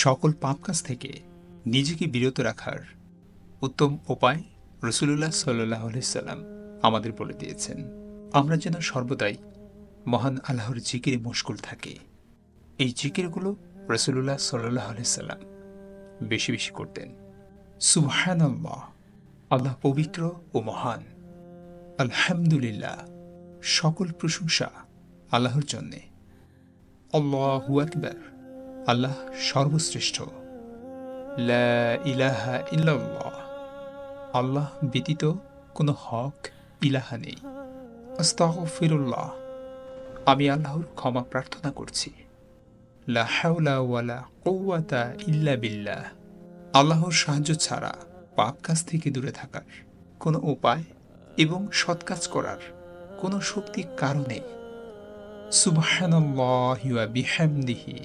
সকল পাপ কাজ থেকে নিজেকে বিরত রাখার উত্তম উপায় রসুলুল্লাহ সাল্লাহ সাল্লাম আমাদের বলে দিয়েছেন। আমরা যেন সর্বদাই মহান আল্লাহর জিকিরে মশগুল থাকি। এই জিকিরগুলো রসুলুল্লাহ সাল্লাহ সাল্লাম বেশি বেশি করতেন। সুবহানাল্লাহ, আল্লাহ পবিত্র ও মহান। আলহামদুলিল্লাহ, সকল প্রশংসা আল্লাহর জন্যে। আল্লাহু আকবার, আল্লাহ সর্বশ্রেষ্ঠ। লা ইলাহা ইল্লাল্লাহ, আল্লাহ ব্যতীত কোনো হক ইলাহা নেই। আস্তাগফিরুল্লাহ, আমি আল্লাহর ক্ষমা প্রার্থনা করছি। লা হাওলা ওয়ালা কুওয়াতা ইল্লা বিল্লাহ, আল্লাহর সাহায্য ছাড়া পাপ কাজ থেকে দূরে থাকার কোনো উপায় এবং সৎ কাজ করার কোনো শক্তি কারণে। সুবহানাল্লাহি ওয়া বিহামদিহি,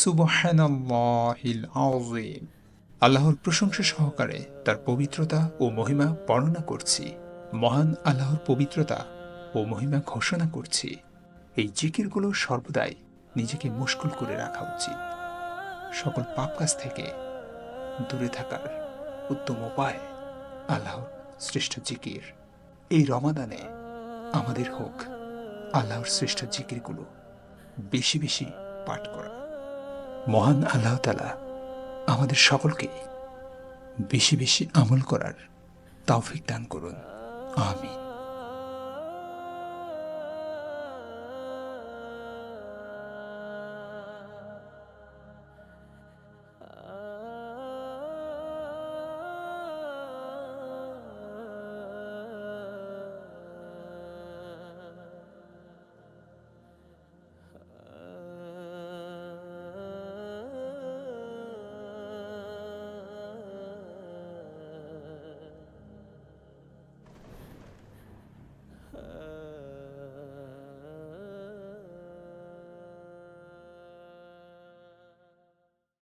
সুবহানাল্লাহিল আযীম, আল্লাহর প্রশংসা সহকারে তার পবিত্রতা ও মহিমা বর্ণনা করছি। মহান আল্লাহর পবিত্রতা ও মহিমা ঘোষণা করছি। এই জিকিরগুলো সর্বদাই নিজেকে মুশকুল করে রাখা উচিত। সকল পাপ কাজ থেকে দূরে থাকার উত্তম উপায় আল্লাহর শ্রেষ্ঠ জিকির। এই রমাদানে আমাদের হোক আল্লাহর শ্রেষ্ঠ জিকিরগুলো বেশি বেশি পাঠ করা। মহান আল্লাহ তাআলা আমাদের সকলকে বেশি বেশি আমল করার তৌফিক দান করুন। আমিন।